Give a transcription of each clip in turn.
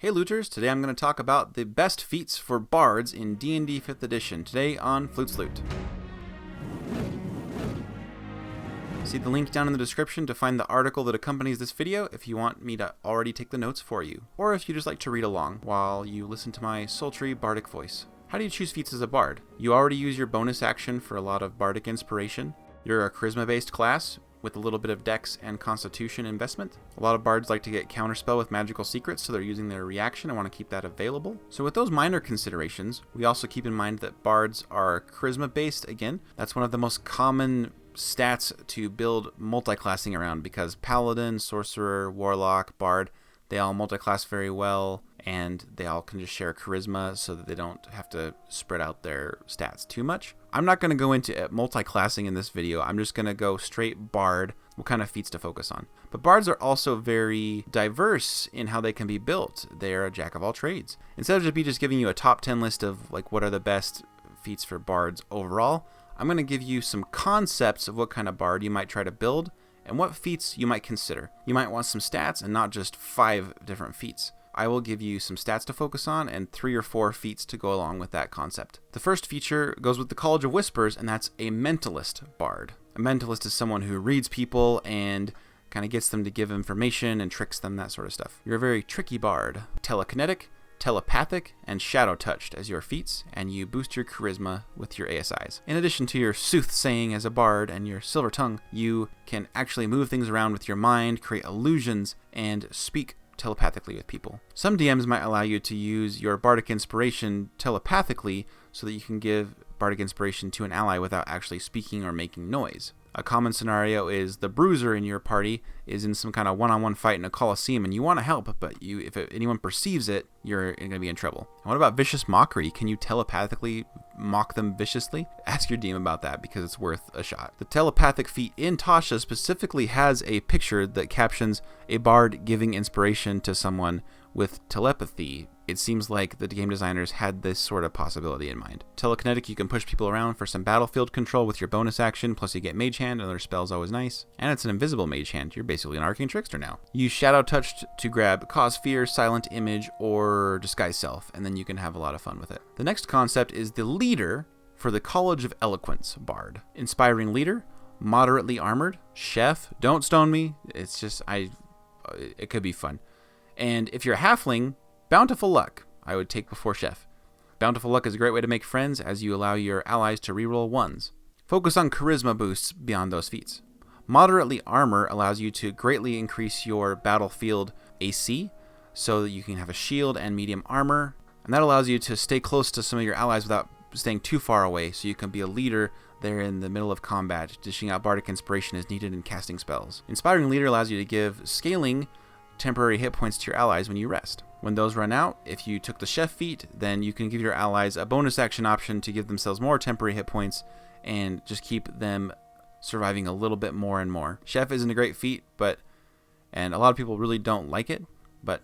Hey looters, today I'm going to talk about the best feats for bards in D&D 5th edition, today on Flutes Loot. See the link down in the description to find the article that accompanies this video if you want me to already take the notes for you, or if you just like to read along while you listen to my sultry bardic voice. How do you choose feats as a bard? You already use your bonus action for a lot of bardic inspiration. You're a charisma-based class with a little bit of dex and constitution investment. A lot of bards like to get counterspell with magical secrets, so they're using their reaction and want to keep that available. So with those minor considerations, we also keep in mind that bards are charisma-based again. That's one of the most common stats to build multi-classing around because paladin, sorcerer, warlock, bard, they all multi-class very well, and they all can just share charisma so that they don't have to spread out their stats too much. I'm not going to go into multi-classing in this video. I'm just going to go straight bard, what kind of feats to focus on. But bards are also very diverse in how they can be built. They're a jack of all trades. Instead of just giving you a top 10 list of like what are the best feats for bards overall, I'm going to give you some concepts of what kind of bard you might try to build and what feats you might consider. You might want some stats and not just 5 different feats. I will give you some stats to focus on and 3 or 4 feats to go along with that concept. The first feature goes with the College of Whispers, and that's a mentalist bard. A mentalist is someone who reads people and kind of gets them to give information and tricks them, that sort of stuff. You're a very tricky bard. Telekinetic, telepathic, and shadow touched as your feats, and you boost your charisma with your ASIs. In addition to your soothsaying as a bard and your silver tongue, you can actually move things around with your mind, create illusions, and speak telepathically with people. Some DMs might allow you to use your bardic inspiration telepathically so that you can give bardic inspiration to an ally without actually speaking or making noise. A common scenario is the bruiser in your party is in some kind of one-on-one fight in a coliseum and you want to help, but if anyone perceives it, you're going to be in trouble. And what about vicious mockery? Can you telepathically mock them viciously? Ask your DM about that because it's worth a shot. The telepathic feat in Tasha specifically has a picture that captions a bard giving inspiration to someone with telepathy. It seems like the game designers had this sort of possibility in mind. Telekinetic, you can push people around for some battlefield control with your bonus action, plus you get Mage Hand, another spell's always nice. And it's an invisible Mage Hand, you're basically an Arcane Trickster now. Use Shadow Touched to grab Cause Fear, Silent Image, or Disguise Self, and then you can have a lot of fun with it. The next concept is the leader for the College of Eloquence bard. Inspiring leader, moderately armored, chef, don't stone me, it's just, it could be fun. And if you're a halfling, Bountiful Luck, I would take before Chef. Bountiful Luck is a great way to make friends as you allow your allies to reroll 1s. Focus on charisma boosts beyond those feats. Moderately Armor allows you to greatly increase your battlefield AC so that you can have a shield and medium armor, and that allows you to stay close to some of your allies without staying too far away so you can be a leader there in the middle of combat, dishing out bardic inspiration as needed in casting spells. Inspiring Leader allows you to give scaling temporary hit points to your allies when you rest. When those run out, if you took the Chef feat, then you can give your allies a bonus action option to give themselves more temporary hit points and just keep them surviving a little bit more and more. Chef isn't a great feat, and a lot of people really don't like it, but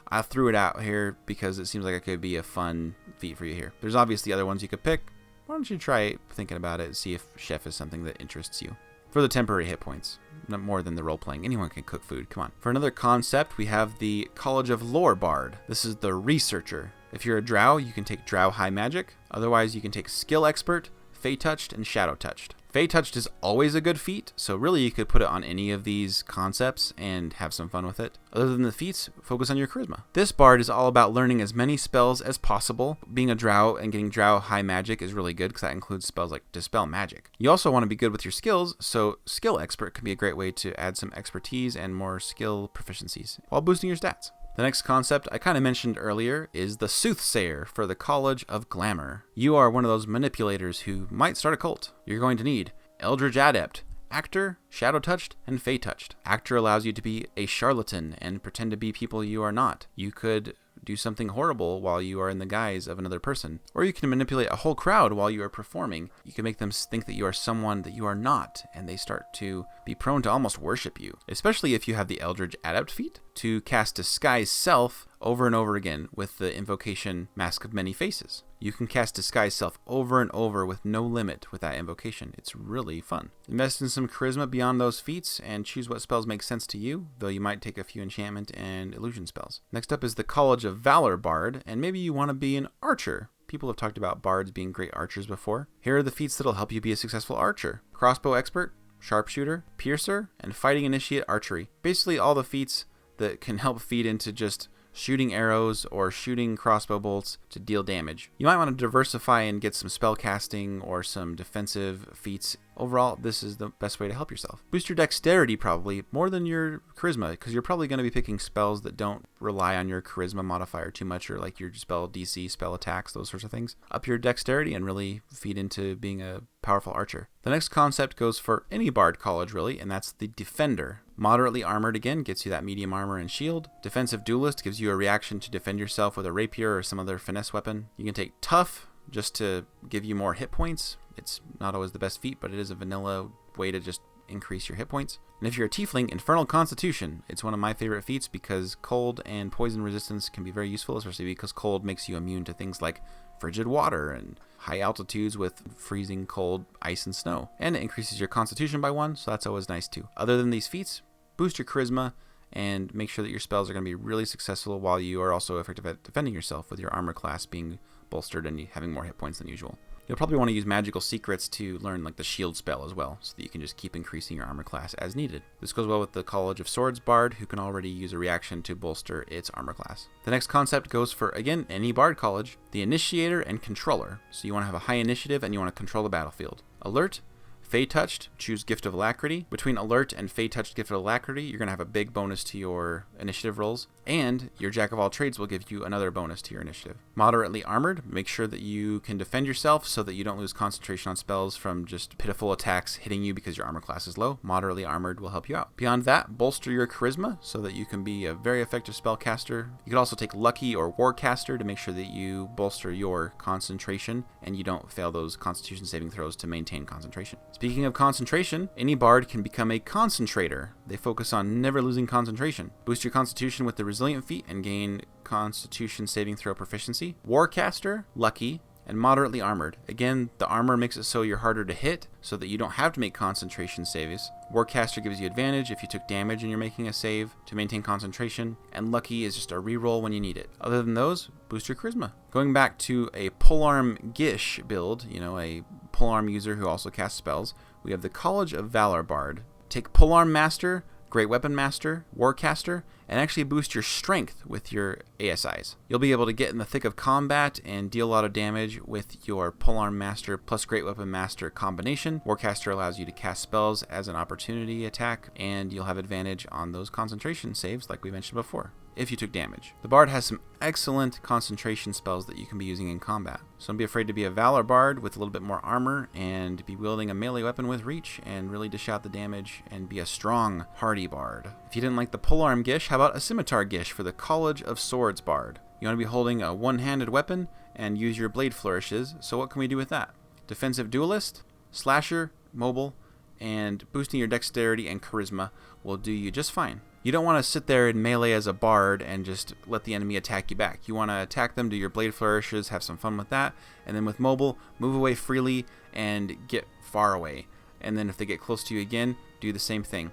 I threw it out here because it seems like it could be a fun feat for you here. There's obviously other ones you could pick. Why don't you try thinking about it and see if Chef is something that interests you. For the temporary hit points, not more than the role-playing. Anyone can cook food, come on. For another concept, we have the College of Lore Bard. This is the Researcher. If you're a Drow, you can take Drow High Magic. Otherwise, you can take Skill Expert, Fey Touched, and Shadow Touched. Fey Touched is always a good feat, so really you could put it on any of these concepts and have some fun with it. Other than the feats, focus on your charisma. This bard is all about learning as many spells as possible. Being a Drow and getting Drow High Magic is really good because that includes spells like Dispel Magic. You also want to be good with your skills, so Skill Expert can be a great way to add some expertise and more skill proficiencies while boosting your stats. The next concept I kind of mentioned earlier is the Soothsayer for the College of Glamour. You are one of those manipulators who might start a cult. You're going to need Eldritch Adept, Actor, Shadow Touched, and Fey Touched. Actor allows you to be a charlatan and pretend to be people you are not. You could do something horrible while you are in the guise of another person. Or you can manipulate a whole crowd while you are performing. You can make them think that you are someone that you are not, and they start to be prone to almost worship you. Especially if you have the Eldritch Adept feat to cast Disguise Self over and over again with the invocation Mask of Many Faces. You can cast Disguise Self over and over with no limit with that invocation. It's really fun. Invest in some charisma beyond those feats and choose what spells make sense to you, though you might take a few enchantment and illusion spells. Next up is the College of Valor Bard, and maybe you want to be an archer. People have talked about bards being great archers before. Here are the feats that'll help you be a successful archer. Crossbow Expert, Sharpshooter, Piercer, and Fighting Initiate Archery. Basically all the feats that can help feed into just shooting arrows or shooting crossbow bolts to deal damage. You might want to diversify and get some spell casting or some defensive feats. Overall, this is the best way to help yourself. Boost your dexterity probably more than your charisma, because you're probably going to be picking spells that don't rely on your charisma modifier too much, or like your spell DC, spell attacks, those sorts of things. Up your dexterity and really feed into being a powerful archer. The next concept goes for any bard college really, and that's the Defender. Moderately armored again gets you that medium armor and shield. Defensive Duelist gives you a reaction to defend yourself with a rapier or some other finesse weapon. You can take Tough just to give you more hit points. It's not always the best feat, but it is a vanilla way to just increase your hit points. And if you're a tiefling, Infernal Constitution. It's one of my favorite feats because cold and poison resistance can be very useful, especially because cold makes you immune to things like frigid water and high altitudes with freezing cold ice and snow. And it increases your constitution by 1, so that's always nice too. Other than these feats, boost your charisma and make sure that your spells are going to be really successful while you are also effective at defending yourself with your armor class being bolstered and having more hit points than usual. You'll probably want to use magical secrets to learn like the shield spell as well, so that you can just keep increasing your armor class as needed. This goes well with the College of Swords Bard, who can already use a reaction to bolster its armor class. The next concept goes for, again, any bard college, the Initiator and Controller. So you want to have a high initiative and you want to control the battlefield. Alert, Fey Touched, choose Gift of Alacrity. Between Alert and Fey Touched Gift of Alacrity, you're going to have a big bonus to your initiative rolls, and your Jack of all Trades will give you another bonus to your initiative. Moderately Armored, make sure that you can defend yourself so that you don't lose concentration on spells from just pitiful attacks hitting you because your armor class is low. Moderately Armored will help you out. Beyond that, bolster your charisma so that you can be a very effective spellcaster. You could also take Lucky or Warcaster to make sure that you bolster your concentration and you don't fail those constitution saving throws to maintain concentration. Speaking of concentration, any bard can become a concentrator. They focus on never losing concentration. Boost your constitution with the Resilient feat and gain constitution saving throw proficiency. Warcaster, Lucky, and Moderately Armored. Again, the armor makes it so you're harder to hit, so that you don't have to make concentration saves. Warcaster gives you advantage if you took damage and you're making a save to maintain concentration, and Lucky is just a reroll when you need it. Other than those, boost your charisma. Going back to a Polearm Gish build, a Polearm user who also casts spells, we have the College of Valor Bard. Take Polearm Master, Great Weapon Master, Warcaster, and actually boost your strength with your ASIs. You'll be able to get in the thick of combat and deal a lot of damage with your Polearm Master plus Great Weapon Master combination. Warcaster allows you to cast spells as an opportunity attack, and you'll have advantage on those concentration saves like we mentioned before, if you took damage. The Bard has some excellent concentration spells that you can be using in combat. So don't be afraid to be a Valor Bard with a little bit more armor and be wielding a melee weapon with reach and really dish out the damage and be a strong, hardy Bard. If you didn't like the Polearm Gish, how about a Scimitar Gish for the College of Swords Bard? You want to be holding a one-handed weapon and use your blade flourishes, so what can we do with that? Defensive Duelist, Slasher, Mobile, and boosting your dexterity and charisma will do you just fine. You don't want to sit there in melee as a bard and just let the enemy attack you back. You want to attack them, do your blade flourishes, have some fun with that, and then with mobile, move away freely and get far away. And then if they get close to you again, do the same thing.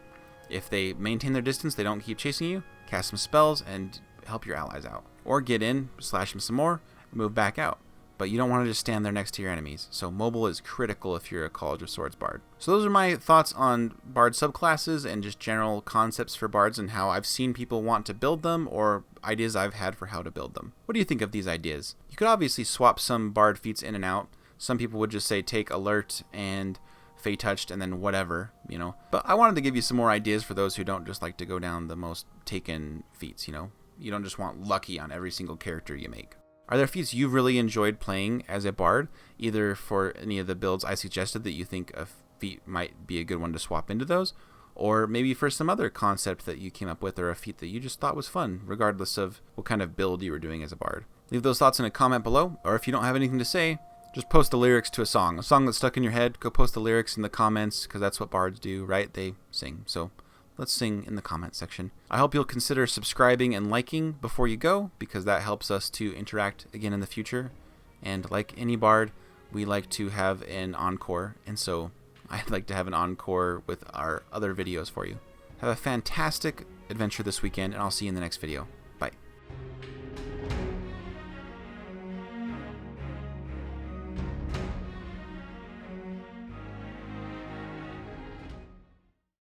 If they maintain their distance, they don't keep chasing you, cast some spells and help your allies out. Or get in, slash them some more, and move back out. But you don't want to just stand there next to your enemies. So mobile is critical if you're a College of Swords Bard. So those are my thoughts on Bard subclasses and just general concepts for Bards and how I've seen people want to build them or ideas I've had for how to build them. What do you think of these ideas? You could obviously swap some Bard feats in and out. Some people would just say take Alert and Fey Touched and then whatever, But I wanted to give you some more ideas for those who don't just like to go down the most taken feats, You don't just want Lucky on every single character you make. Are there feats you've really enjoyed playing as a bard, either for any of the builds I suggested that you think a feat might be a good one to swap into those, or maybe for some other concept that you came up with or a feat that you just thought was fun, regardless of what kind of build you were doing as a bard? Leave those thoughts in a comment below, or if you don't have anything to say, just post the lyrics to a song that's stuck in your head. Go post the lyrics in the comments, because that's what bards do, right? They sing. So let's sing in the comment section. I hope you'll consider subscribing and liking before you go, because that helps us to interact again in the future. And like any bard, we like to have an encore, and so I'd like to have an encore with our other videos for you. Have a fantastic adventure this weekend, and I'll see you in the next video.